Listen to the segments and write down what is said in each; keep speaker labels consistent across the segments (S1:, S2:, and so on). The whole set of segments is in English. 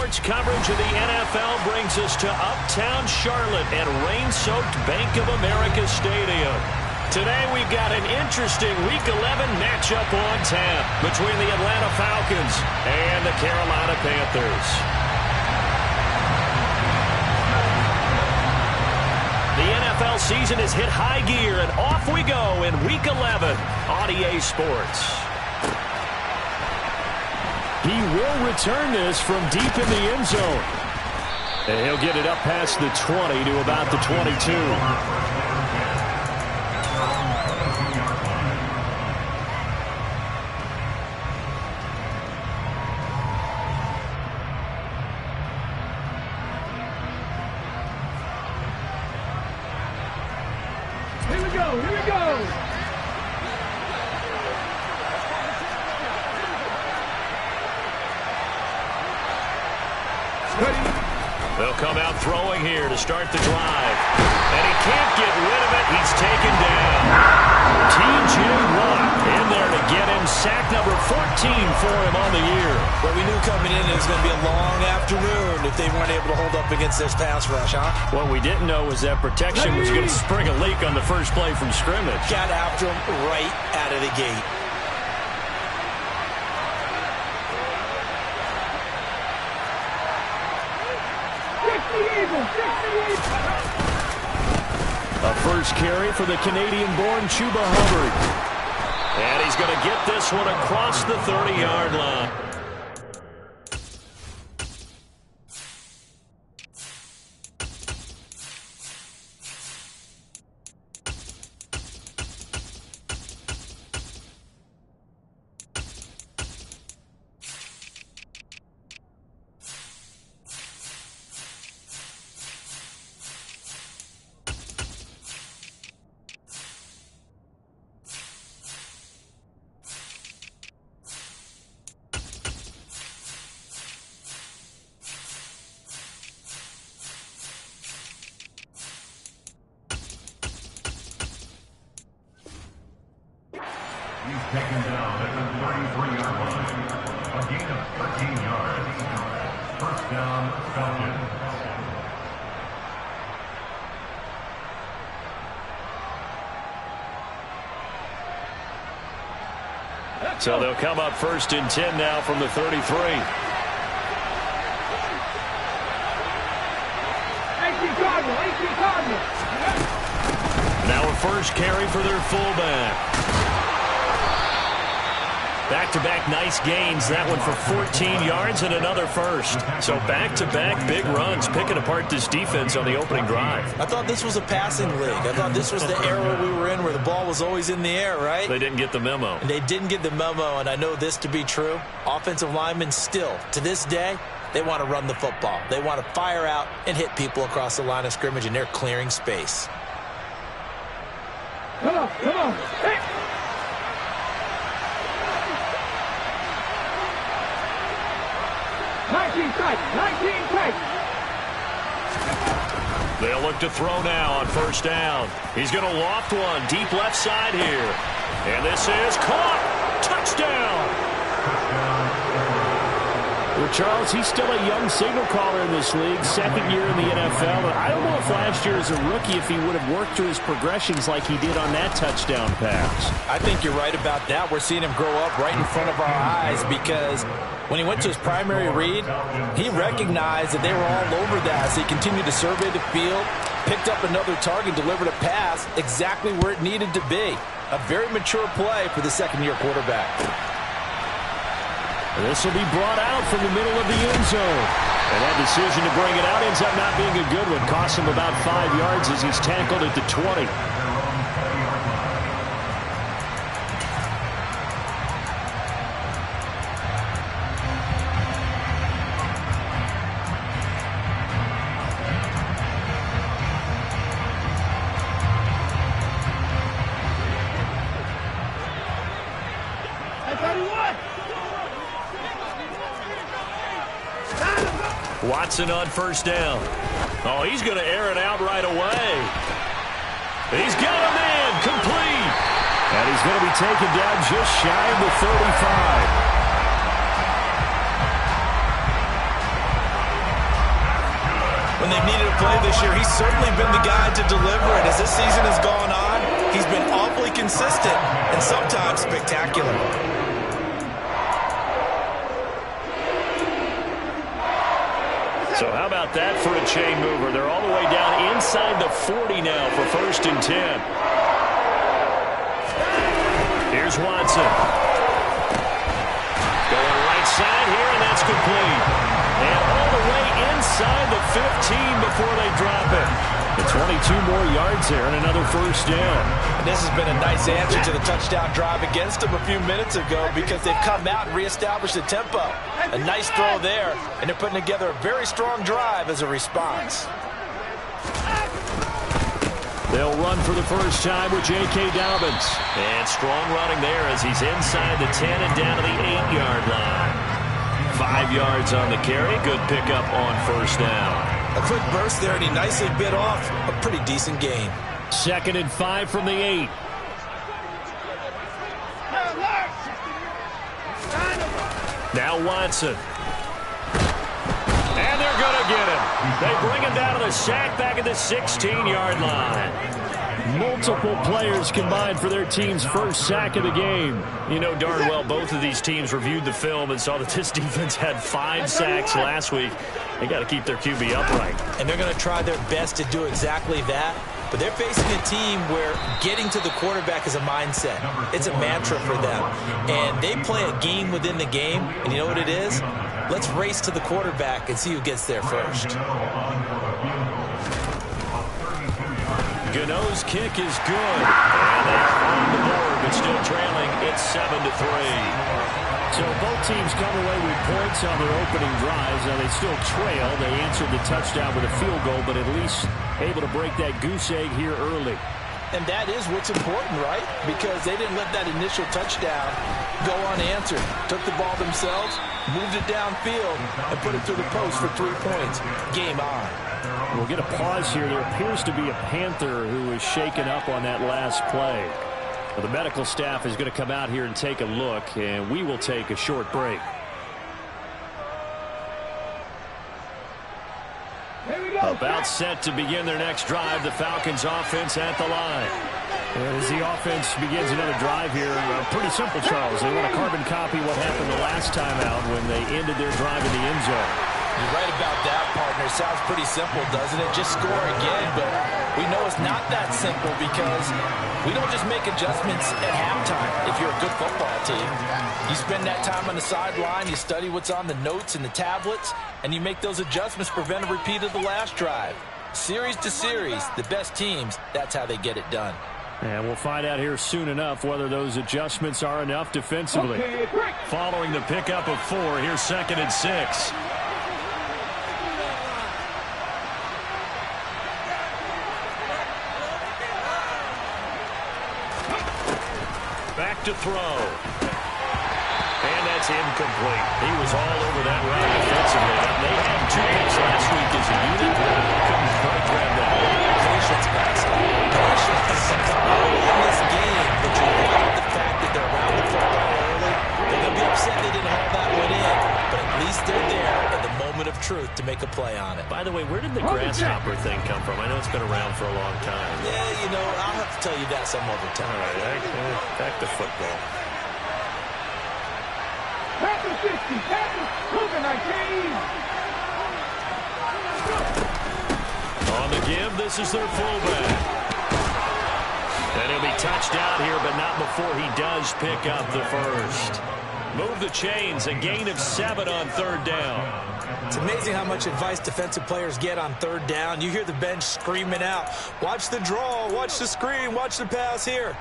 S1: Sports coverage of the NFL brings us to uptown Charlotte at rain-soaked Bank of America Stadium. Today we've got an interesting Week 11 matchup on tap between the Atlanta Falcons and the Carolina Panthers. The NFL season has hit high gear, and off we go in Week 11 on EA Sports. He will return this from deep in the end zone. And he'll get it up past the 20 to about the 22.
S2: Here we go, here we go!
S1: They'll come out throwing here to start the drive. And he can't get rid of it. He's taken down. T.J. Watt in there to get him. Sack number 14 for him on the year.
S3: Well, we knew coming in it was going to be a long afternoon if they weren't able to hold up against this pass rush, huh?
S1: What we didn't know was that protection was going to spring a leak on the first play from scrimmage.
S3: Got after him right out of the gate.
S1: A first carry for the Canadian-born Chuba Hubbard. And he's going to get this one across the 30-yard line.
S4: He's taken down at the 33-yard line. A gain of 13 yards. First down, Falcons.
S1: So they'll come up first and 10 now from the 33. Now a first carry for their fullback. Back-to-back nice gains. That one for 14 yards and another first. So back-to-back big runs, picking apart this defense on the opening drive.
S3: I thought this was a passing league. I thought this was the era we were in where the ball was always in the air, right?
S1: They didn't get the memo.
S3: And they didn't get the memo, and I know this to be true. Offensive linemen still, to this day, they want to run the football. They want to fire out and hit people across the line of scrimmage, and they're clearing space.
S2: Come on, come on. Hey.
S1: They'll look to throw now on first down. He's going to loft one deep left side here. And this is caught. Touchdown. Well, Charles, he's still a young signal caller in this league, second year in the NFL. And I don't know if last year as a rookie if he would have worked through his progressions like he did on that touchdown pass.
S3: I think you're right about that. We're seeing him grow up right in front of our eyes because when he went to his primary read, he recognized that they were all over that. So he continued to survey the field, picked up another target, delivered a pass exactly where it needed to be. A very mature play for the second-year quarterback.
S1: This will be brought out from the middle of the end zone. And that decision to bring it out ends up not being a good one. Costs him about 5 yards as he's tackled at the 20. Watson on first down. Oh, he's going to air it out right away. He's got a man complete. And he's going to be taken down just shy of the 35.
S3: when they've needed a play this year. He's certainly been the guy to deliver it. As this season has gone on, he's been awfully consistent and sometimes spectacular.
S1: So how about that for a chain mover? They're all the way down inside the 40 now for 1st and 10. Here's Watson. Going right side here, and that's complete. And all the way inside the 15 before they drop it. And 22 more yards there and another 1st down.
S3: And this has been a nice answer to the touchdown drive against them a few minutes ago because they've come out and reestablished the tempo. A nice throw there, and they're putting together a very strong drive as a response.
S1: They'll run for the first time with J.K. Dobbins. And strong running there as he's inside the 10 and down to the 8-yard line. 5 yards on the carry. Good pickup on 1st down.
S3: A quick burst there, and he nicely bit off a pretty decent gain.
S1: 2nd and 5 from the 8. Now Watson. And they're going to get him. They bring him down to the sack back at the 16-yard line. Multiple players combined for their team's first sack of the game. You know darn well both of these teams reviewed the film and saw that this defense had 5 sacks last week. They got to keep their QB upright.
S3: And they're going to try their best to do exactly that. But they're facing a team where getting to the quarterback is a mindset. It's a mantra for them. And they play a game within the game. And you know what it is? Let's race to the quarterback and see who gets there first.
S1: Gano's kick is good. And they on the board, but still trailing. It's 7-3. So both teams come away with points on their opening drives. Now they still trail. They answered the touchdown with a field goal, but at least able to break that goose egg here early.
S3: And that is what's important, right? Because they didn't let that initial touchdown go unanswered. Took the ball themselves, moved it downfield, and put it through the post for 3 points. Game on.
S1: We'll get a pause here. There appears to be a Panther who is shaken up on that last play. Well, the medical staff is going to come out here and take a look, and we will take a short break. About set to begin their next drive, the Falcons offense at the line. And as the offense begins another drive here, pretty simple, Charles. They want to carbon copy what happened the last time out when they ended their drive in the end zone.
S3: You're right about that, partner. Sounds pretty simple, doesn't it? Just score again, but we know it's not that simple because we don't just make adjustments at halftime if you're a good football team. You spend that time on the sideline, you study what's on the notes and the tablets, and you make those adjustments to prevent a repeat of the last drive. Series to series, the best teams, that's how they get it done.
S1: And we'll find out here soon enough whether those adjustments are enough defensively. Following the pickup of 4, here's 2nd and 6. Back to throw. And that's incomplete. He was all over that run defensively. They had 2 picks last week as a unit. Couldn't quite grab that.
S3: Patience, guys. Patience. In this game, but you love the fact that they're around the football early. They're going to be upset they didn't haul that one in, but at least they're there at the moment of truth to make a play on it.
S1: By the way, where did the grasshopper thing come from? I know it's been around for a long time.
S3: Yeah, you know, I'll have to tell you that some other time.
S1: All right, back to football.
S2: Packers 60, Packers, Cougar 19.
S1: On the give, this is their fullback. And he'll be touched out here, but not before he does pick up the first. Move the chains, a gain of 7 on 3rd down.
S3: It's amazing how much advice defensive players get on 3rd down. You hear the bench screaming out, watch the draw, watch the screen, watch the pass here.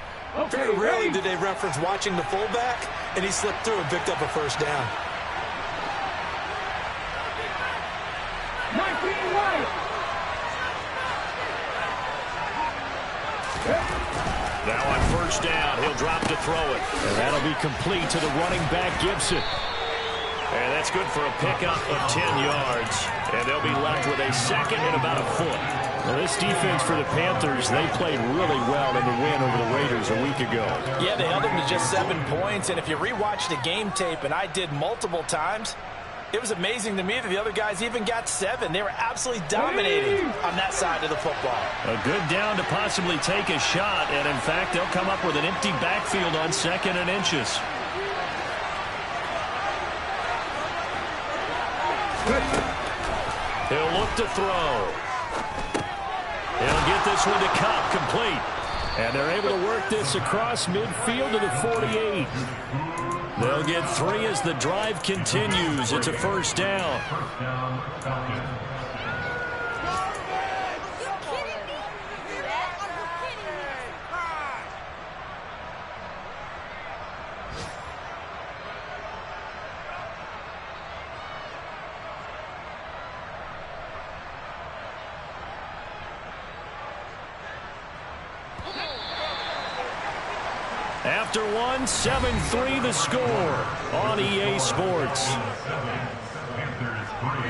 S3: Very rarely do they reference watching the fullback, and he slipped through and picked up a first down.
S2: 19 right.
S1: Now on 1st down, he'll drop to throw it. And that'll be complete to the running back, Gibson. And that's good for a pickup of 10 yards. And they'll be left with a 2nd and about a foot. Well, this defense for the Panthers, they played really well in the win over the Raiders a week ago.
S3: Yeah, they held them to just 7 points. And if you rewatch the game tape, and I did multiple times, It was amazing to me that the other guys even got 7. They were absolutely dominating on that side of the football.
S1: A good down to possibly take a shot, and in fact, they'll come up with an empty backfield on 2nd and inches. He'll look to throw. He'll get this one to Cup, complete. And they're able to work this across midfield to the 48. They'll get 3 as the drive continues. It's a first down.
S4: First down, Falcons.
S1: After 7-3 the score on EA Sports.
S4: Panthers 3.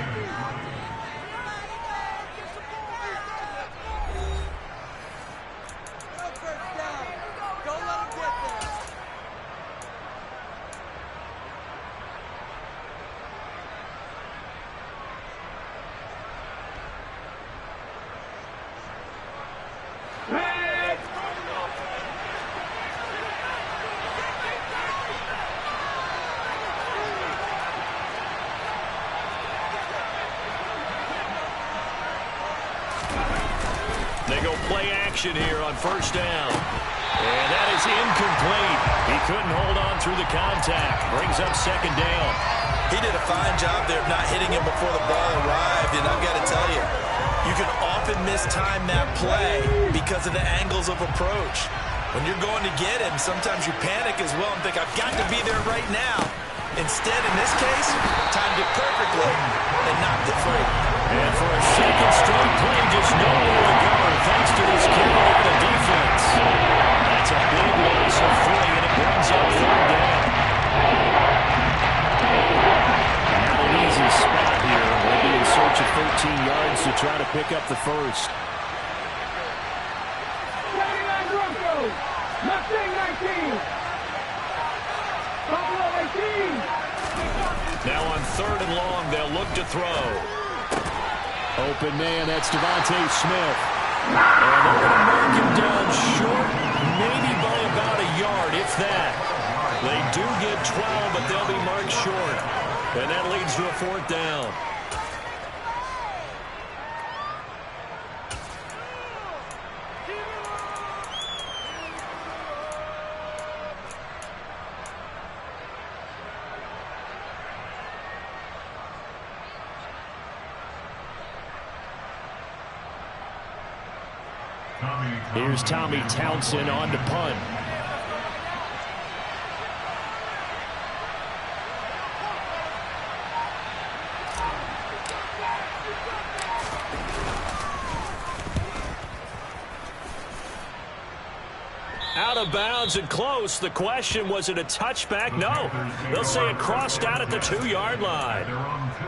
S1: They go play action here on first down. And that is incomplete. He couldn't hold on through the contact. Brings up 2nd down.
S3: He did a fine job there of not hitting him before the ball arrived. And I've got to tell you, you can often mistime that play because of the angles of approach. When you're going to get him, sometimes you panic as well and think, I've got to be there right now. Instead, in this case, timed it perfectly and knocked it free.
S1: And for a 2nd straight play, just nowhere to go, thanks to this Carolina defense. That's a big loss of 3, and it brings up 3rd down. Not an easy spot here. We'll be in search of 13 yards to try to pick up the first.
S2: 79 Broncos. Mustang 19. Buffalo 18.
S1: Now on 3rd and long, they'll look to throw. Open man, that's Devontae Smith. And they're going to mark him down short, maybe by about a yard, if that. They do get 12, but they'll be marked short. And that leads to a 4th down. Here's Tommy Townsend on to punt. Out of bounds and close. The question, was it a touchback? No. They'll say it crossed out at the 2-yard line.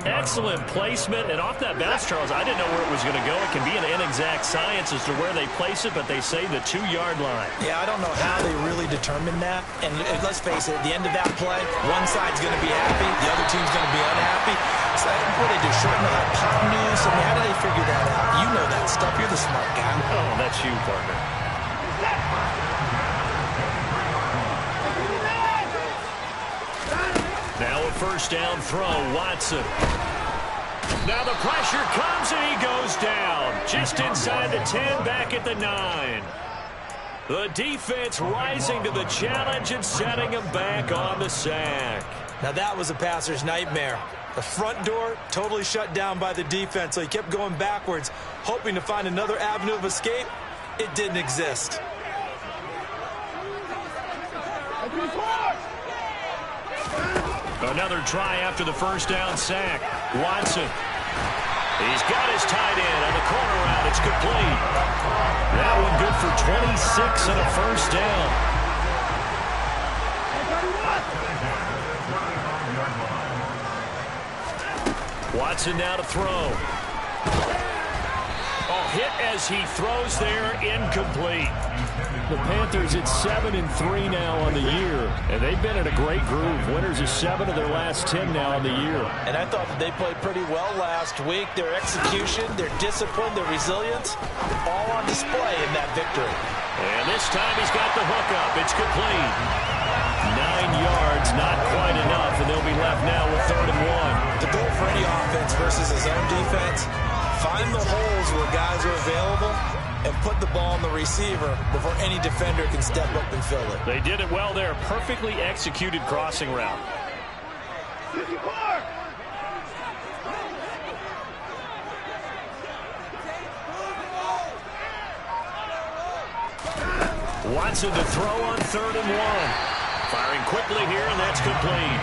S1: Excellent placement. And off that bounce, Charles, I didn't know where it was going to go. It can be an inexact science as to where they place it, but they say the 2-yard line.
S3: Yeah, I don't know how they really determined that. And let's face it, at the end of that play, one side's going to be happy, the other team's going to be unhappy. So what did they do, shorten the hypotenuse? I mean, how did they figure that out? You know that stuff. You're the smart guy.
S1: Oh, that's you, partner. Now a first down throw, Watson. Now the pressure comes and he goes down. Just inside the 10, back at the 9. The defense rising to the challenge and setting him back on the sack.
S3: Now that was a passer's nightmare. The front door totally shut down by the defense, so he kept going backwards, hoping to find another avenue of escape. It didn't exist.
S1: Another try after the first down sack. Watson. He's got his tight end on the corner route. It's complete. That one good for 26 and a first down. Watson now to throw. Oh, hit as he throws there, incomplete. The Panthers at 7-3 now on the year, and they've been in a great groove. Winners of 7 of their last 10 now on the year.
S3: And I thought that they played pretty well last week. Their execution, their discipline, their resilience, all on display in that victory.
S1: And this time he's got the hook up. It's complete. 9 yards, not quite enough, and they'll be left now with 3rd and 1.
S3: The goal for any offense versus his own defense, find the holes where guys are available and put the ball on the receiver before any defender can step up and fill it.
S1: They did it well there. Perfectly executed crossing route. Watson to throw on 3rd and 1. Firing quickly here, and that's complete.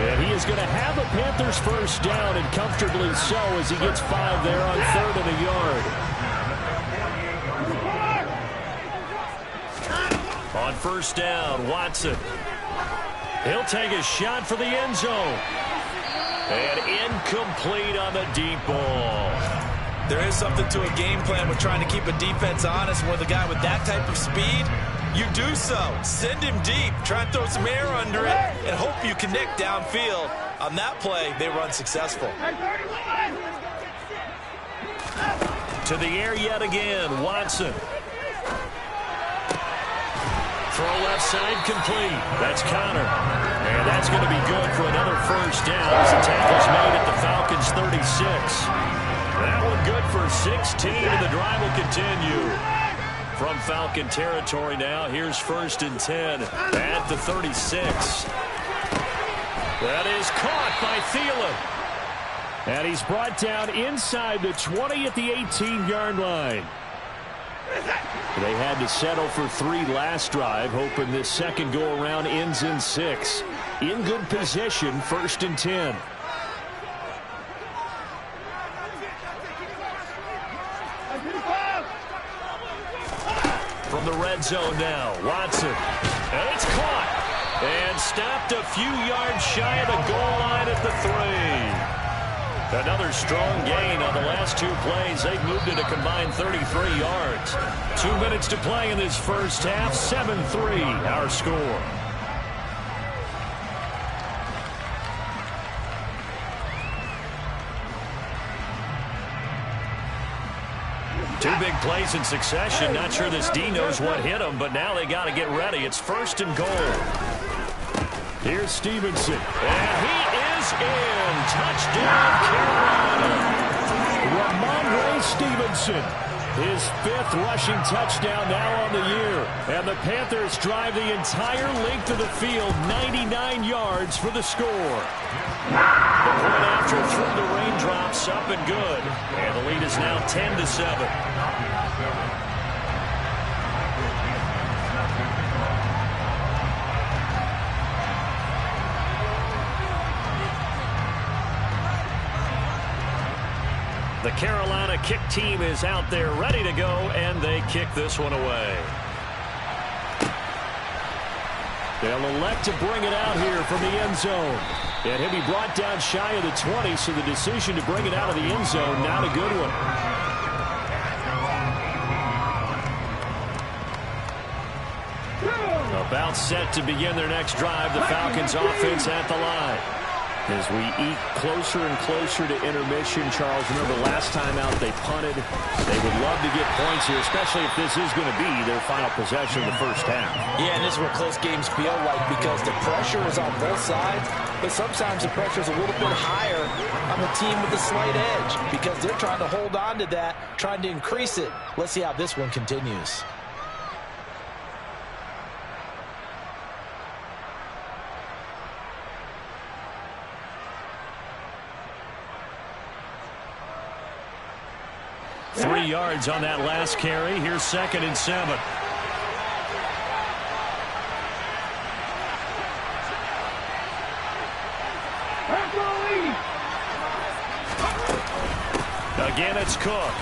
S1: And he is going to have a Panthers first down, and comfortably so, as he gets 5 there on 3rd and a yard. On first down, Watson. He'll take a shot for the end zone. And incomplete on the deep ball.
S3: There is something to a game plan with trying to keep a defense honest. With a guy with that type of speed, you do so. Send him deep. Try and throw some air under it and hope you connect downfield. On that play, they were unsuccessful.
S1: To the air yet again, Watson. Throw left side complete. That's Connor. And that's going to be good for another first down as the tackle's made at the Falcons 36. That one good for 16, and the drive will continue. From Falcon territory now, here's 1st and 10 at the 36. That is caught by Thielen. And he's brought down inside the 20 at the 18-yard line. They had to settle for 3 last drive, hoping this second go-around ends in 6. In good position, 1st and 10. From the red zone now, Watson. And it's caught. And stopped a few yards shy of the goal line at the 3. Another strong gain on the last 2 plays. They've moved it a combined 33 yards. 2 minutes to play in this first half. 7-3 our score. Two big plays in succession. Not sure this D knows what hit him, but now they got to get ready. It's 1st and goal. Here's Stevenson. And he is in. Touchdown, Carolina. Ramondre Stevenson. His 5th rushing touchdown now on the year. And the Panthers drive the entire length of the field, 99 yards for the score. The point after through the raindrops, up and good. And the lead is now 10-7. The Carolina kick team is out there ready to go, and they kick this one away. They'll elect to bring it out here from the end zone. And he'll be brought down shy of the 20, so the decision to bring it out of the end zone, not a good one. About set to begin their next drive, the Falcons offense at the line. As we eat closer and closer to intermission, Charles, remember last time out they punted. They would love to get points here, especially if this is going to be their final possession of the first half.
S3: Yeah, and this is what close games feel like because the pressure is on both sides, but sometimes the pressure is a little bit higher on the team with the slight edge because they're trying to hold on to that, trying to increase it. Let's see how this one continues.
S1: Three yards on that last carry. Here's 2nd and 7. Again, it's Cook.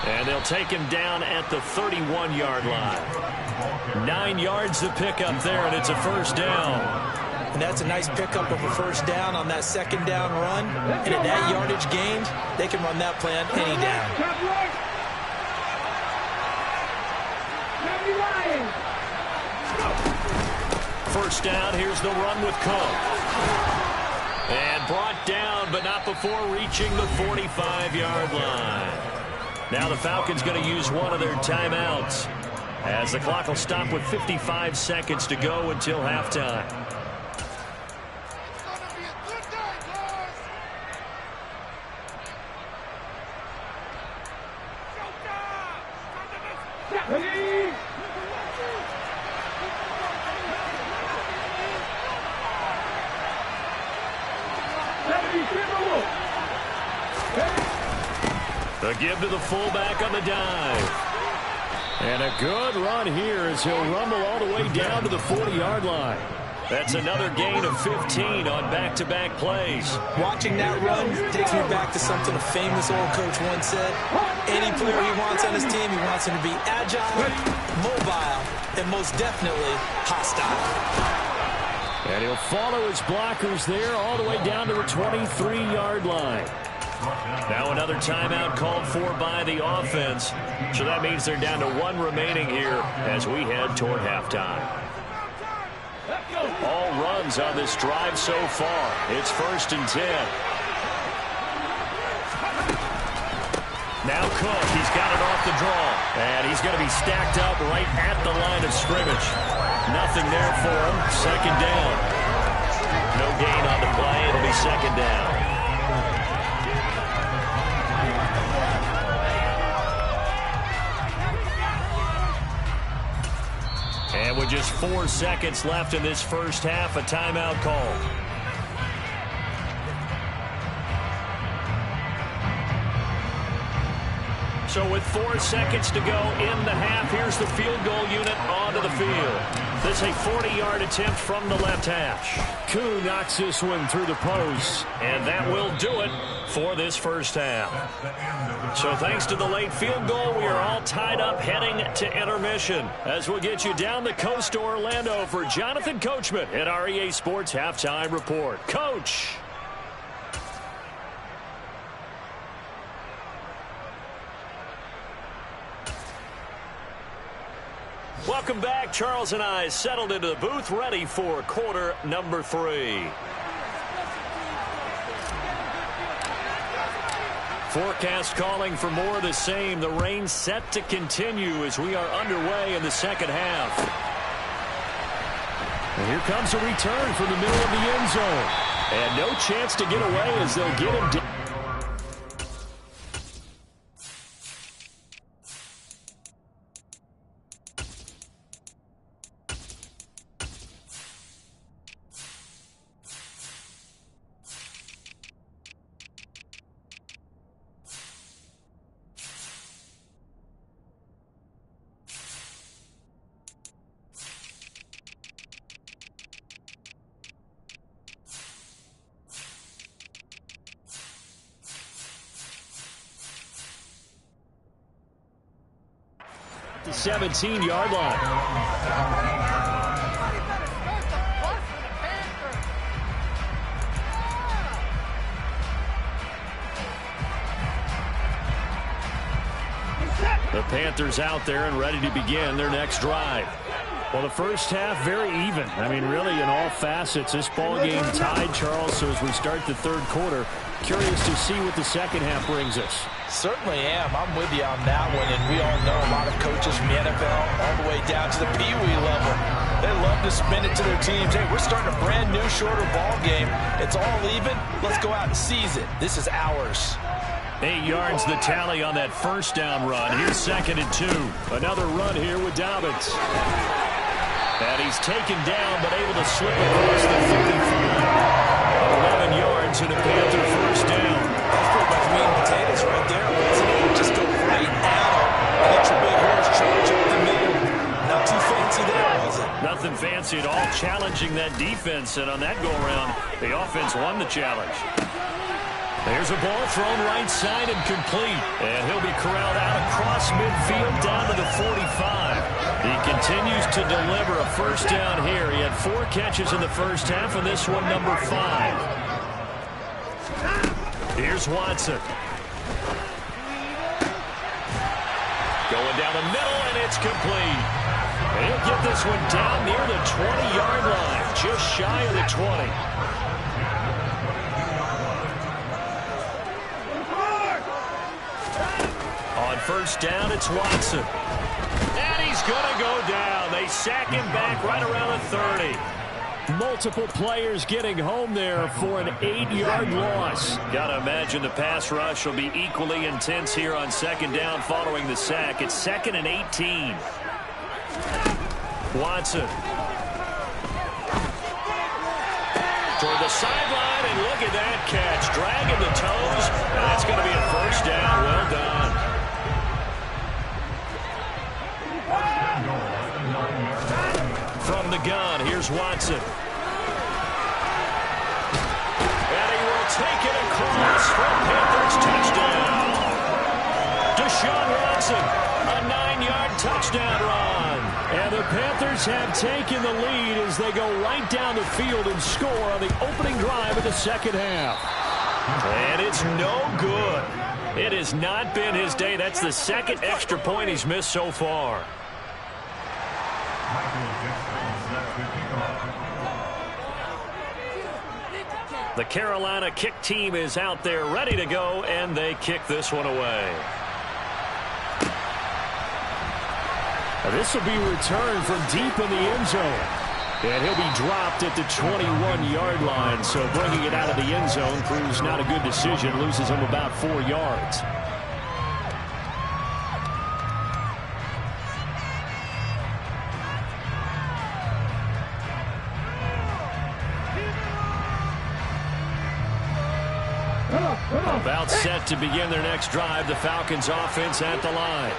S1: And they'll take him down at the 31-yard line. 9 yards to pick up there, and it's a first down.
S3: And that's a nice pickup of a first down on that 2nd down run. And at that yardage gained, they can run that play on any down.
S1: First down, here's the run with Cook. And brought down, but not before reaching the 45-yard line. Now the Falcons going to use one of their timeouts, as the clock will stop with 55 seconds to go until halftime. The give to the fullback on the dive. And a good run here as he'll rumble all the way down to the 40-yard line. That's another gain of 15 on back-to-back plays.
S3: Watching that run takes me back to something a famous old coach once said. Any player he wants on his team, he wants him to be agile, mobile, and most definitely hostile.
S1: And he'll follow his blockers there all the way down to the 23-yard line. Now another timeout called for by the offense. So that means they're down to one remaining here as we head toward halftime. All runs on this drive so far. It's 1st and 10. Now Cook, he's got it off the draw. And he's going to be stacked up right at the line of scrimmage. Nothing there for him. 2nd down. No gain on the play. It'll be 2nd down. And with just 4 seconds left in this first half, a timeout call. So with 4 seconds to go in the half, here's the field goal unit onto the field. This a 40-yard attempt from the left hash. Koo knocks this one through the post, and that will do it for this first half. So thanks to the late field goal, we are all tied up heading to intermission, as we'll get you down the coast to Orlando for Jonathan Coachman at our EA Sports Halftime Report. Coach! Welcome back. Charles and I settled into the booth, ready for quarter number 3. Forecast calling for more of the same. The rain set to continue as we are underway in the second half. And here comes a return from the middle of the end zone. And no chance to get away as they'll get him down. The 17-yard line. The Panthers out there and ready to begin their next drive. Well, the first half, very even. I mean, really, in all facets, this ball game tied, Charles. So as we start the third quarter, curious to see what the second half brings us.
S3: Certainly am. I'm with you on that one. And we all know a lot of coaches from the NFL all the way down to the Pee Wee level. They love to spin it to their teams. Hey, we're starting a brand new, shorter ball game. It's all even. Let's go out and seize it. This is ours.
S1: 8 yards the tally on that first down run. Here's 2nd and 2. Another run here with Dobbins. And he's taken down, but able to slip across the 35. 11 yards and a Panther first down.
S3: That's pretty much meat and potatoes right there, wasn't it? Just go right at him. Let your big horse charge up the middle. Not too fancy there, was it?
S1: Nothing fancy at all, challenging that defense. And on that go-around, the offense won the challenge. There's a ball thrown right side and complete. And he'll be corralled out across midfield down to the 45. He continues to deliver a first down here. He had 4 catches in the first half, and this one number 5. Here's Watson. Going down the middle, and it's complete. And he'll get this one down near the 20-yard line. just shy of the 20. On first down, it's Watson. And he's going to go down. They sack him back right around the 30. Multiple players getting home there for an 8-yard loss. Gotta imagine the pass rush will be equally intense here on second down following the sack. It's 2nd and 18. Watson. Toward the sideline, and look at that catch. Dragging the toes, and that's going to be a first down. Well done. From the gun, here's Watson. And he will take it across for Panthers touchdown. Deshaun Watson, a 9-yard touchdown run. And the Panthers have taken the lead as they go right down the field and score on the opening drive of the second half. And it's no good. It has not been his day. That's the second extra point he's missed so far. The Carolina kick team is out there ready to go, and they kick this one away. Now this will be returned from deep in the end zone. And he'll be dropped at the 21-yard line. So bringing it out of the end zone proves not a good decision. Loses him about 4 yards. About set to begin their next drive. The Falcons offense at the line.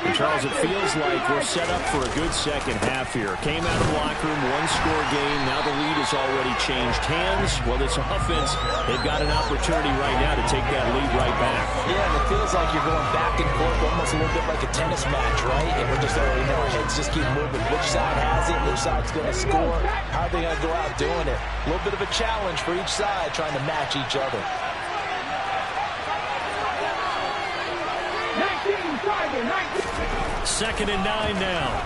S1: And Charles, it feels like we're set up for a good second half here. Came out of the locker room, one-score game. Now the lead has already changed hands. Well, this offense, they've got an opportunity right now to take that lead right back.
S3: Yeah, and it feels like you're going back and forth, almost a little bit like a tennis match, right? And we're just already our heads just keep moving. Which side has it? Which side's going to score? How are they going to go out doing it? A little bit of a challenge for each side, trying to match each other.
S1: 2nd and 9 now.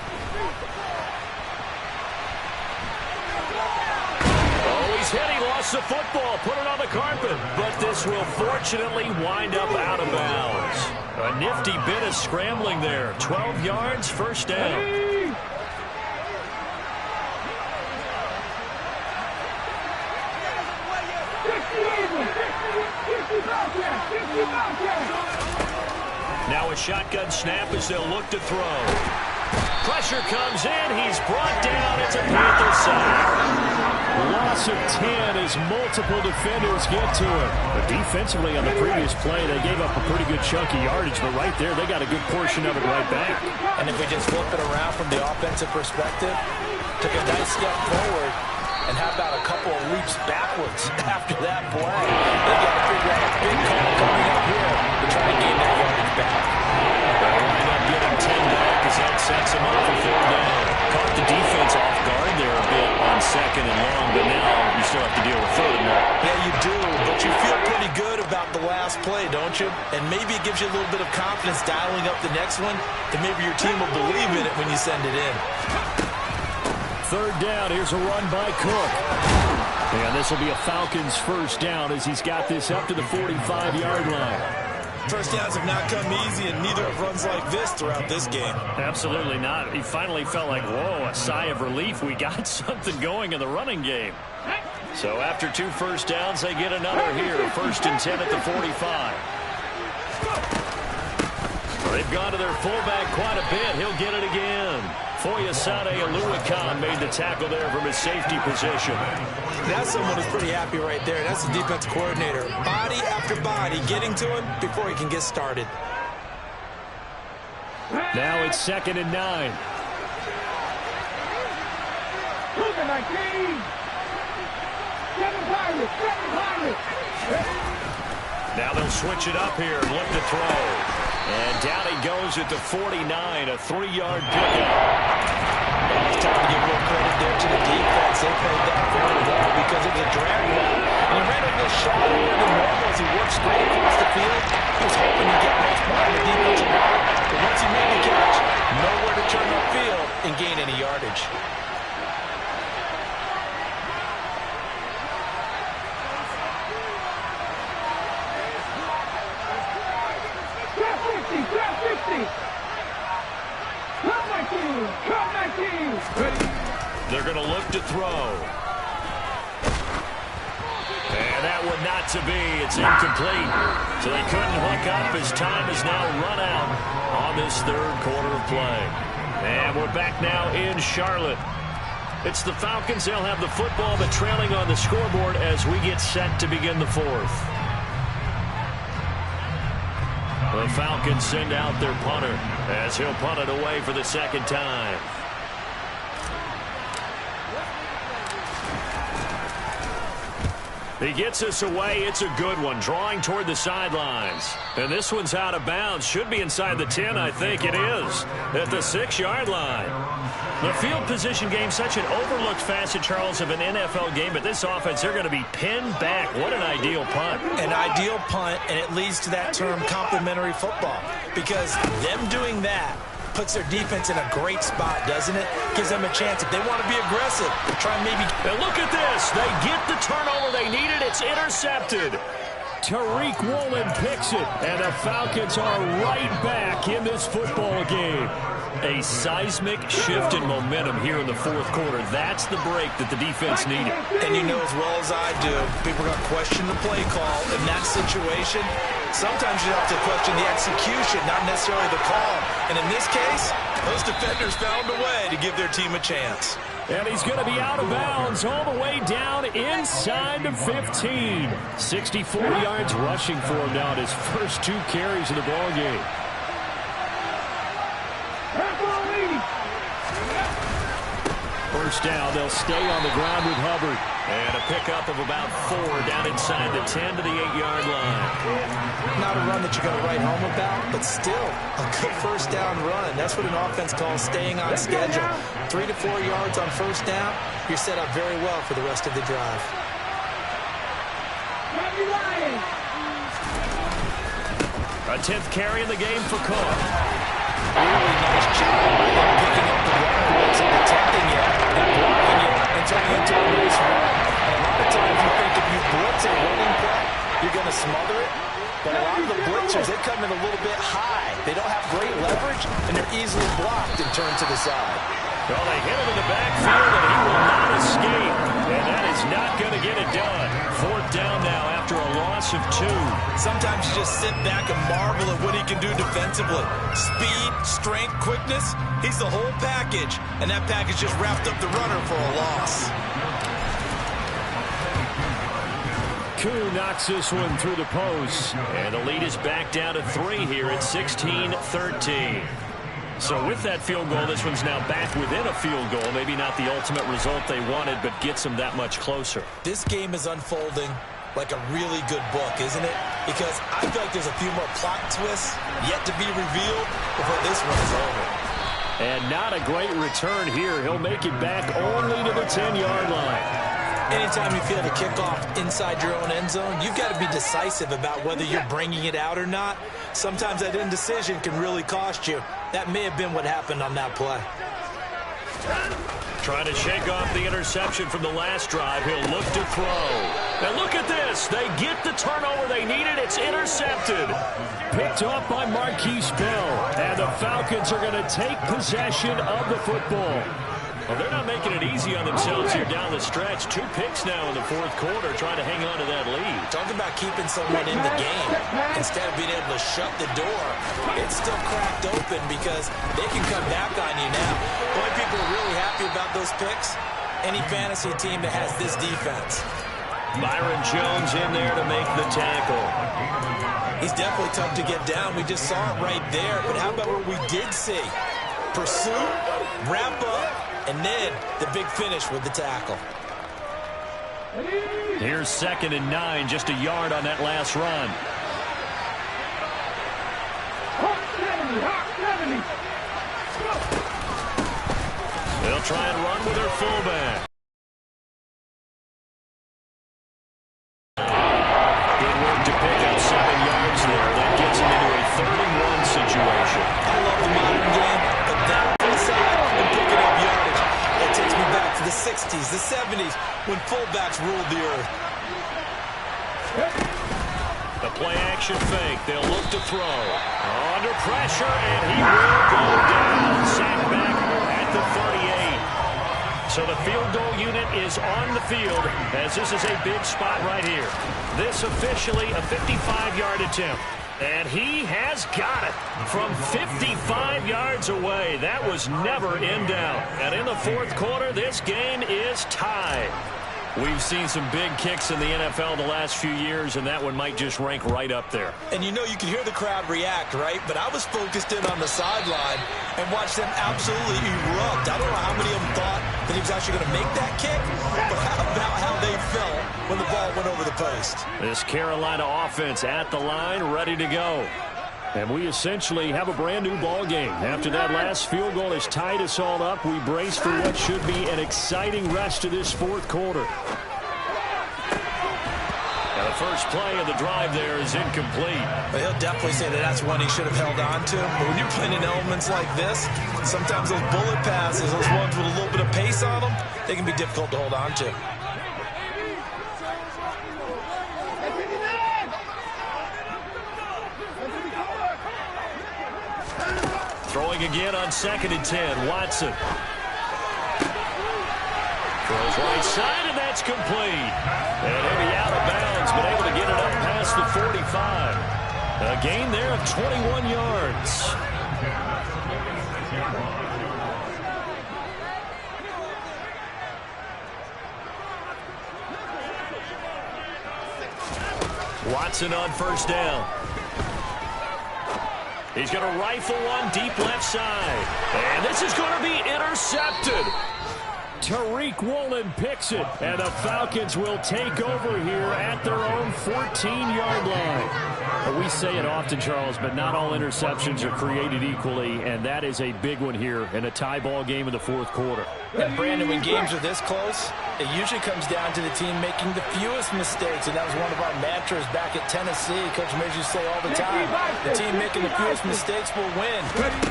S1: Oh, he's hit. He lost the football. Put it on the carpet. But this will fortunately wind up out of bounds. A nifty bit of scrambling there. 12 yards, first down. Now a shotgun snap as they'll look to throw. Pressure comes in. He's brought down. It's a Panther sack. Loss of 10 as multiple defenders get to him. But defensively on the previous play, they gave up a pretty good chunk of yardage. But right there, they got a good portion of it right back.
S3: And if we just flip it around from the offensive perspective, took a nice step forward, and how about a couple of leaps backwards after that play? They got to figure out a big call coming up here to try and gain that yardage back.
S1: They'll wind up getting 10 back as that sets them up for 4th down. Caught the defense off guard there a bit on 2nd and long, but now you still have to deal with 3rd and long.
S3: Yeah, you do, but you feel pretty good about the last play, don't you? And maybe it gives you a little bit of confidence dialing up the next one, that maybe your team will believe in it when you send it in.
S1: 3rd down. Here's a run by Cook. And this will be a Falcons first down as he's got this up to the 45-yard line.
S5: First downs have not come easy, and neither have runs like this throughout this game.
S1: Absolutely not. He finally felt like, whoa, a sigh of relief. We got something going in the running game. So after 2 first downs, they get another here. 1st and 10 at the 45. They've gone to their fullback quite a bit. He'll get it again. Foyesade Aluakan made the tackle there from his safety position.
S5: That's someone who's pretty happy right there. That's the defense coordinator. Body after body getting to him before he can get started.
S1: Now it's 2nd and 9. Now they'll switch it up here and look to throw. And down he goes at the 49, a 3-yard pickup.
S3: It's time to give real credit there to the defense. They played that very well because it was a drag route. And he ran a little shallower than normal as he worked straight across the field. He was hoping to get most part of the defensive line. But once he made the catch, nowhere to turn upfield and gain any yardage.
S1: going to look to throw. And that one not to be. It's incomplete. So they couldn't hook up as time is now run out on this third quarter of play. And we're back now in Charlotte. It's the Falcons. They'll have the football, but trailing on the scoreboard as we get set to begin the fourth. The Falcons send out their punter as he'll punt it away for the second time. He gets us away. It's a good one, drawing toward the sidelines. And this one's out of bounds. Should be inside the 10, I think it is, at the 6-yard line. The field position game, such an overlooked facet, Charles, of an NFL game, but this offense, they're going to be pinned back. What an ideal punt.
S5: An ideal punt, and it leads to that term complementary football, because them doing that puts their defense in a great spot, doesn't it? Gives them a chance, if they want to be aggressive, try and maybe...
S1: And look at this. They get the turnover they needed. It's intercepted. Tariq Woolen picks it, and the Falcons are right back in this football game. A seismic shift in momentum here in the fourth quarter. That's the break that the defense needed.
S5: And you know as well as I do, people are going to question the play call in that situation. Sometimes you have to question the execution, not necessarily the call. And in this case, those defenders found a way to give their team a chance.
S1: And he's going to be out of bounds all the way down inside the 15. 64 yards rushing for him now at his first 2 carries of the ball game. First down, they'll stay on the ground with Hubbard. And a pickup of about 4 down inside the 10 to the 8-yard line.
S5: Not a run that you're going to write home about, but still a good first down run. That's what an offense calls staying on schedule. 3 to 4 yards on first down, you're set up very well for the rest of the drive.
S1: A 10th carry in the game for Cook.
S5: Really nice job by him picking up the run blitz and protecting it and blocking it and turning it into a nice run. And a lot of times you think if you blitz a running play, you're going to smother it. But a lot of the blitzers, they come in a little bit high. They don't have great leverage, and they're easily blocked and turned to the side.
S1: Well, they hit him in the backfield, and he will not escape. And that is not going to get it done. 4th down now after a loss of 2.
S5: Sometimes you just sit back and marvel at what he can do defensively. Speed, strength, quickness, he's the whole package. And that package just wrapped up the runner for a loss.
S1: Koo knocks this one through the post. And the lead is back down to 3 here at 16-13. So with that field goal, this one's now back within a field goal. Maybe not the ultimate result they wanted, but gets them that much closer.
S5: This game is unfolding like a really good book, isn't it? Because I feel like there's a few more plot twists yet to be revealed before this one is over.
S1: And not a great return here. He'll make it back only to the 10-yard line.
S5: Anytime you feel the kickoff inside your own end zone, you've got to be decisive about whether you're bringing it out or not. Sometimes that indecision can really cost you. That may have been what happened on that play.
S1: Trying to shake off the interception from the last drive. He'll look to throw. And look at this. They get the turnover they needed. It's intercepted. Picked off by Marquise Bell. And the Falcons are going to take possession of the football. Well, they're not making it easy on themselves here down the stretch. 2 picks now in the fourth quarter, trying to hang on to that lead.
S5: Talk about keeping someone in the game instead of being able to shut the door. It's still cracked open because they can come back on you now. Boy, people are really happy about those picks. Any fantasy team that has this defense.
S1: Byron Jones in there to make the tackle.
S5: He's definitely tough to get down. We just saw it right there. But how about what we did see? Pursuit, wrap up, and then the big finish with the tackle.
S1: Here's 2nd and 9, just a yard on that last run. They'll try and run with their fullback. Good work to pick up 7 yards there. That gets them into a 3rd and 1 situation.
S5: I love the modern game, but that inside and picking up yardage. That takes me back to the 60s, the 70s, when fullbacks ruled the earth.
S1: The play-action fake. They'll look to throw. Under pressure, and he will go down. Sacked back at the 38. So the field goal unit is on the field as this is a big spot right here. This officially a 55-yard attempt. And he has got it from 55 yards away. That was never in doubt. And in the fourth quarter, this game is tied. We've seen some big kicks in the NFL the last few years, and that one might just rank right up there.
S5: And you know, you can hear the crowd react, right? But I was focused in on the sideline and watched them absolutely erupt. I don't know how many of them thought that he was actually going to make that kick, but how about how they felt when the ball went over the post?
S1: This Carolina offense at the line, ready to go. And we essentially have a brand-new ball game. After that last field goal has tied us all up, we brace for what should be an exciting rest of this fourth quarter. And the first play of the drive there is incomplete.
S5: But he'll definitely say that that's one he should have held on to. But when you're playing in elements like this, sometimes those bullet passes, those ones with a little bit of pace on them, they can be difficult to hold on to.
S1: Throwing again on 2nd and 10. Watson. Throws right side, and that's complete. And he'll be out of bounds, but able to get it up past the 45. A gain there of 21 yards. Watson on first down. He's going to rifle one deep left side. And this is going to be intercepted. Tariq Woolen picks it. And the Falcons will take over here at their own 14-yard line. We say it often, Charles, but not all interceptions are created equally. And that is a big one here in a tie ball game in the fourth quarter.
S5: And Brandon, when games are this close, it usually comes down to the team making the fewest mistakes, and that was one of our mantras back at Tennessee. Coach Major say all the time, the team making the fewest mistakes will win.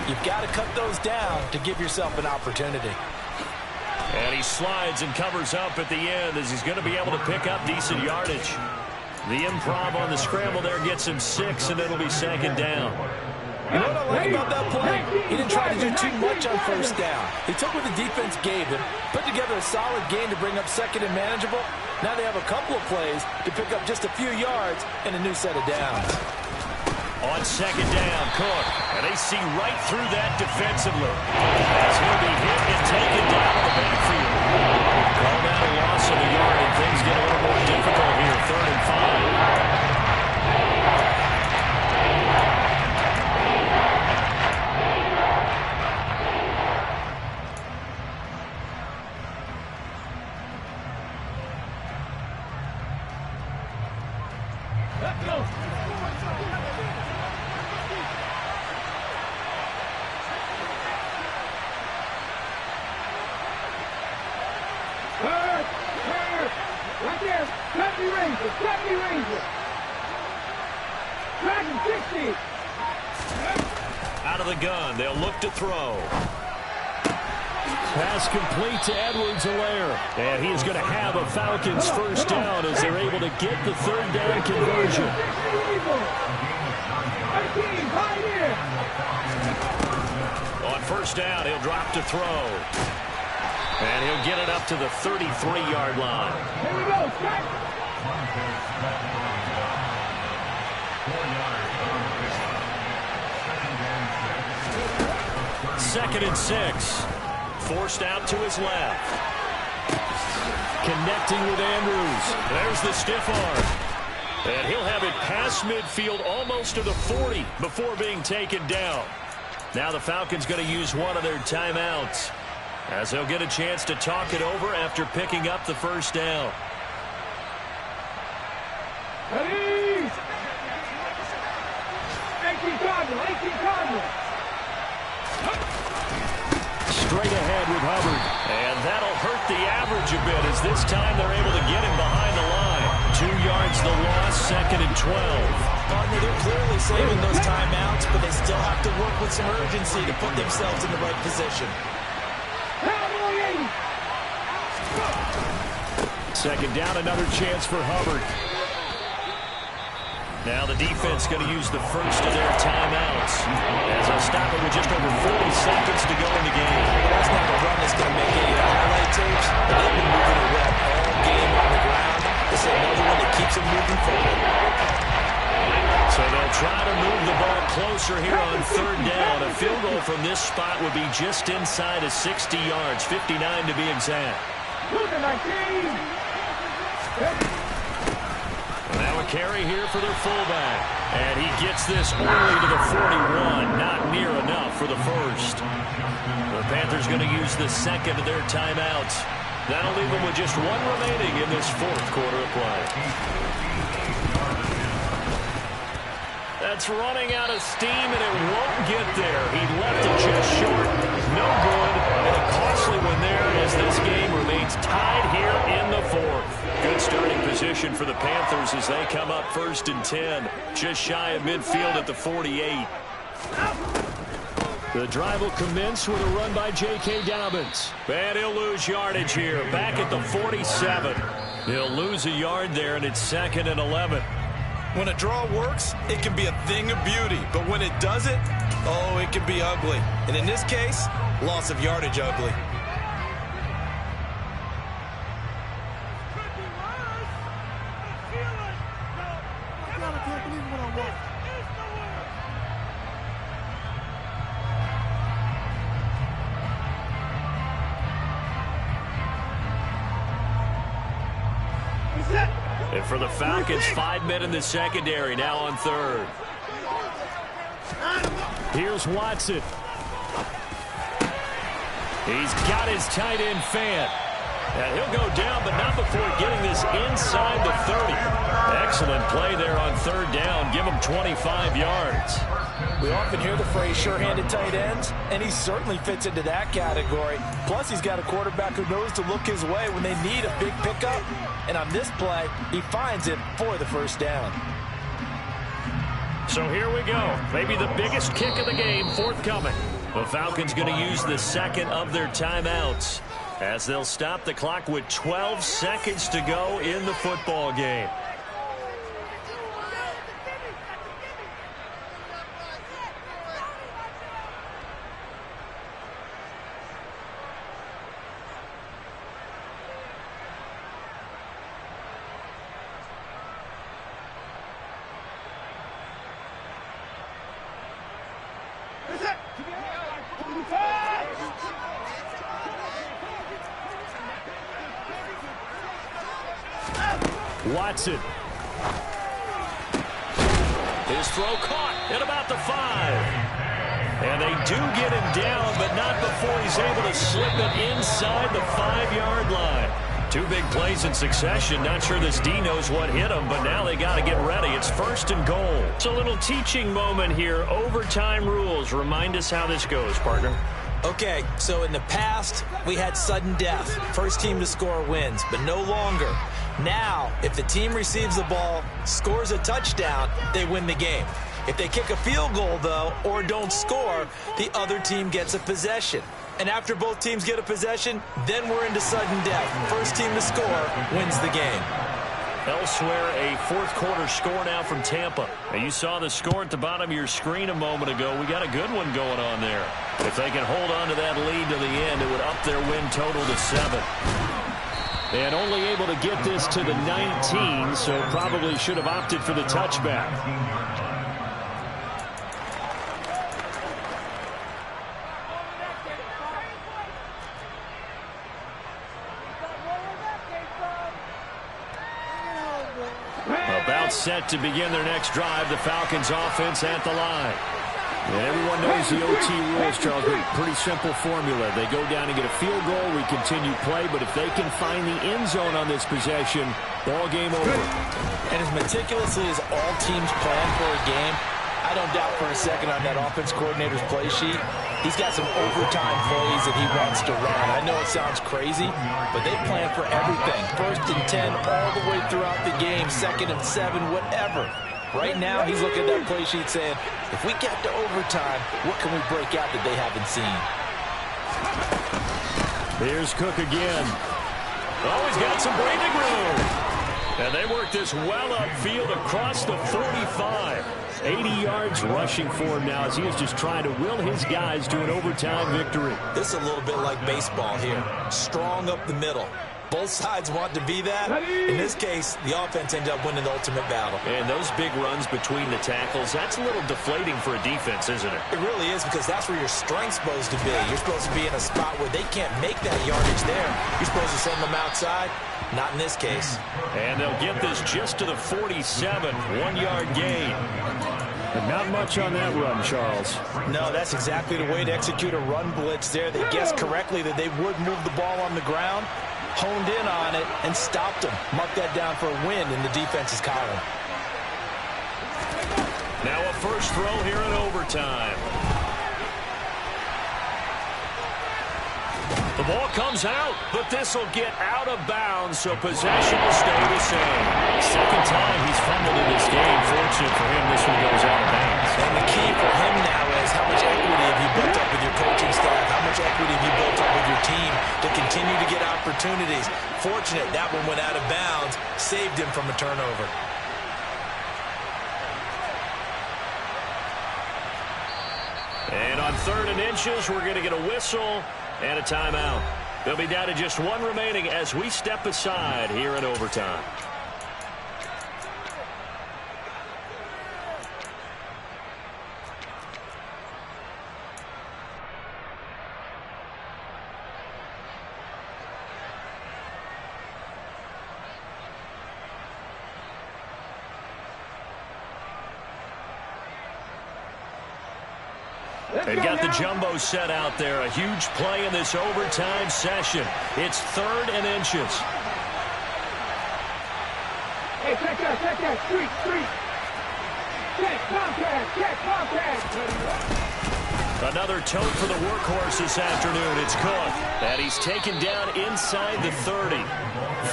S5: You've got to cut those down to give yourself an opportunity.
S1: And he slides and covers up at the end as he's going to be able to pick up decent yardage. The improv on the scramble there gets him 6, and it'll be 2nd down.
S5: You know what I like about that play? He didn't try to do too much on first down. He took what the defense gave him, put together a solid game to bring up 2nd and manageable. Now they have a couple of plays to pick up just a few yards and a new set of downs.
S1: On 2nd down, Cook. And they see right through that defensively. As he'll be hit and taken down in the backfield. Call that a loss of a yard, and things get a little more difficult here. 3rd and 5.
S2: Right there. Happy Ranger. Happy Ranger. Dragon 60.
S1: Out of the gun. They'll look to throw. Pass complete to Edwards-Helaire. And he is going to have a Falcons first down as they're able to get the 3rd down conversion. On first down, he'll drop to throw. And he'll get it up to the 33-yard line.
S2: Here we go.
S1: 2nd and 6. Forced out to his left. Connecting with Andrews. There's the stiff arm. And he'll have it past midfield almost to the 40 before being taken down. Now the Falcons going to use one of their timeouts, as they'll get a chance to talk it over after picking up the first down.
S2: Ready? 18 Cardinal. 18 Cardinal.
S1: Straight ahead with Hubbard. And that'll hurt the average a bit, as this time they're able to get him behind the line. 2 yards the loss, 2nd and 12.
S5: Partner, they're clearly saving those timeouts, but they still have to work with some urgency to put themselves in the right position.
S1: 2nd down, another chance for Hubbard. Now the defense going to use the first of their timeouts as they'll stop it with just over 40 seconds to go in the game.
S5: Well, that's not a run that's going to make any highlight tapes. They've been moving it well all game on the ground. This is another one that keeps them moving forward.
S1: So they'll try to move the ball closer here on third down. A field goal from this spot would be just inside of 60 yards, 59 to be exact. Now a carry here for their fullback. And he gets this only to the 41. Not near enough for the first. The Panthers going to use the second of their timeouts. That'll leave them with just one remaining in this fourth quarter of play. That's running out of steam, and it won't get there. He left it just short. No good, and a costly one there as this game remains tied here in the fourth. Good starting position for the Panthers as they come up 1st and 10, just shy of midfield at the 48. The drive will commence with a run by J.K. Dobbins. And he'll lose yardage here, back at the 47. He'll lose a yard there, and it's 2nd and 11.
S5: When a draw works, it can be a thing of beauty. But when it doesn't, oh, it can be ugly. And in this case, loss of yardage ugly.
S1: And for the Falcons, 5 men in the secondary, now on third. Here's Watson. He's got his tight end fan. And he'll go down, but not before getting this inside the 30. Excellent play there on third down. Give him 25 yards.
S5: We often hear the phrase sure-handed tight ends, and he certainly fits into that category. Plus, he's got a quarterback who knows to look his way when they need a big pickup. And on this play, he finds it for the first down.
S1: So here we go. Maybe the biggest kick of the game forthcoming. The Falcons going to use the second of their timeouts as they'll stop the clock with 12 seconds to go in the football game. Watson. His throw caught at about the 5. And they do get him down, but not before he's able to slip it inside the 5-yard line. 2 big plays in succession. Not sure this D knows what hit him, but now they got to get ready. It's 1st and goal. It's a little teaching moment here. Overtime rules. Remind us how this goes, partner.
S5: Okay, so in the past, we had sudden death. First team to score wins, but no longer. Now, if the team receives the ball, scores a touchdown, they win the game. If they kick a field goal, though, or don't score, the other team gets a possession. And after both teams get a possession, then we're into sudden death. First team to score wins the game.
S1: Elsewhere, a fourth quarter score now from Tampa. And you saw the score at the bottom of your screen a moment ago. We got a good one going on there. If they can hold on to that lead to the end, it would up their win total to 7. And only able to get this to the 19, so probably should have opted for the touchback. About set to begin their next drive, the Falcons offense at the line. And everyone knows the OT rules, Charles. Pretty simple formula. They go down and get a field goal, we continue play, but if they can find the end zone on this possession, ball game over.
S5: And as meticulously as all teams plan for a game, I don't doubt for a second on that offense coordinator's play sheet, he's got some overtime plays that he wants to run. I know it sounds crazy, but they plan for everything. 1st and 10 all the way throughout the game, 2nd and 7, whatever. Right now, he's looking at that play sheet saying, if we get to overtime, what can we break out that they haven't seen?
S1: Here's Cook again. Oh, he's got some breathing room. And they work this well upfield across the 45. 80 yards rushing for him now as he is just trying to will his guys to an overtime victory.
S5: This is a little bit like baseball here. Strong up the middle. Both sides want to be that. In this case, the offense ended up winning the ultimate battle.
S1: And those big runs between the tackles, that's a little deflating for a defense, isn't it?
S5: It really is, because that's where your strength's supposed to be. You're supposed to be in a spot where they can't make that yardage there. You're supposed to send them outside. Not in this case.
S1: And they'll get this just to the 47, 1-yard gain. But not much on that run, Charles.
S5: No, that's exactly the way to execute a run blitz there. They guessed correctly that they would move the ball on the ground, honed in on it, and stopped them. Mark that down for a win in the defense's column.
S1: Now a first throw here in overtime. The ball comes out, but this will get out of bounds, so possession will stay the same. Second time he's fumbled in this game. Fortunate for him, this one goes out of bounds.
S5: And the key for him now is how much equity have you built up with your coaching staff? How much equity have you built up with your team to continue to get opportunities? Fortunate that one went out of bounds, saved him from a turnover.
S1: And on 3rd and inches, we're going to get a whistle and a timeout. They'll be down to just one remaining as we step aside here in overtime. They've got the jumbo set out there. A huge play in this overtime session. It's 3rd and inches.
S2: Hey, check that, street. Check contact.
S1: Another tote for the workhorse this afternoon. It's Cook. And he's taken down inside the 30.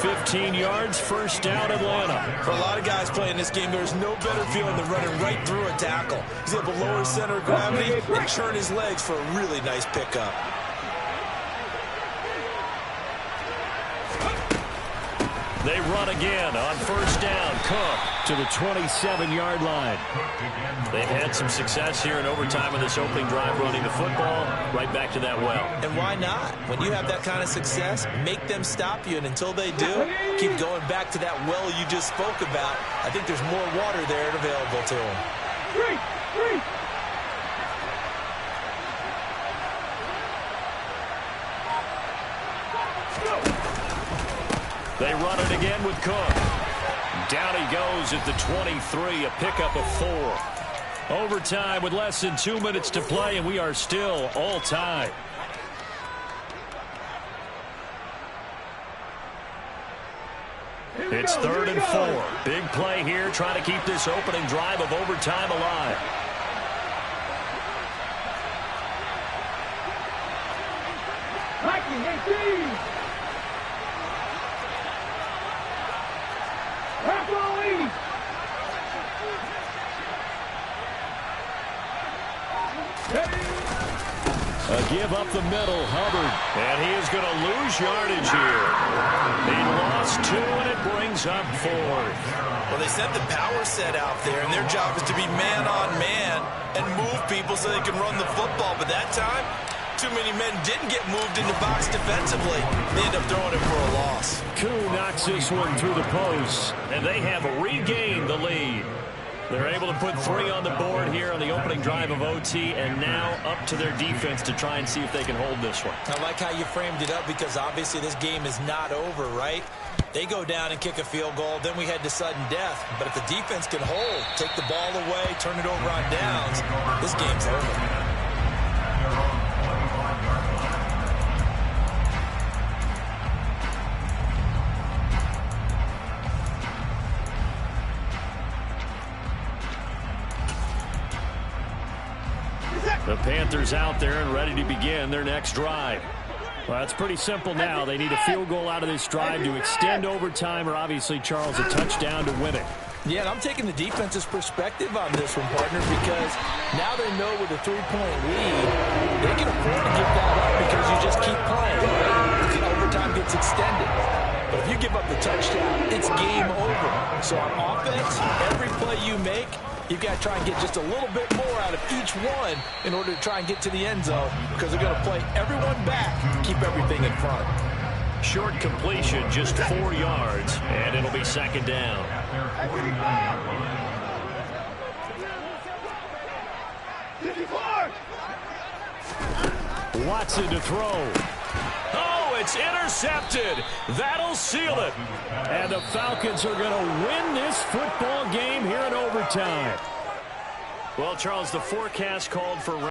S1: 15 yards, first down, Atlanta.
S5: For a lot of guys playing this game, there's no better feeling than running right through a tackle. He's able to lower his center of gravity and churn his legs for a really nice pickup.
S1: They run again on first down. Cook to the 27-yard line. They've had some success here in overtime in this opening drive running the football. Right back to that well.
S5: And why not? When you have that kind of success, make them stop you. And until they do, keep going back to that well you just spoke about. I think there's more water there available to them.
S2: Street.
S1: They run it again with Cook. Down he goes at the 23, a pickup of 4. Overtime with less than 2 minutes to play, and we are still all tied. It's 3rd and 4. Big play here, trying to keep this opening drive of overtime alive. A give up the middle, Hubbard. And he is going to lose yardage here. He lost 2, and it brings up 4th.
S5: Well, they sent the power set out there, and their job is to be man-on-man and move people so they can run the football. But that time, too many men didn't get moved in the box defensively. They end up throwing it for a loss.
S1: Koo knocks this one through the post, and they have regained the lead. They're able to put 3 on the board here on the opening drive of OT, and now up to their defense to try and see if they can hold this one.
S5: I like how you framed it up, because obviously this game is not over, right? They go down and kick a field goal, then we head to sudden death. But if the defense can hold, take the ball away, turn it over on downs, this game's over.
S1: The Panthers out there and ready to begin their next drive. Well, it's pretty simple now. They need a field goal out of this drive to extend overtime, or obviously, Charles, a touchdown to win it.
S5: Yeah, and I'm taking the defense's perspective on this one, partner, because now they know with a 3-point lead, they can afford to give that up because you just keep playing. The overtime gets extended. But if you give up the touchdown, it's game over. So on offense, every play you make, you've got to try and get just a little bit more out of each one in order to try and get to the end zone, because they're going to play everyone back, keep everything in front.
S1: Short completion, just 4 yards, and it'll be second down. Watson to throw. Oh, it's intercepted. That'll seal it. And the Falcons are going to win this football game here in overtime. Well, Charles, the forecast called for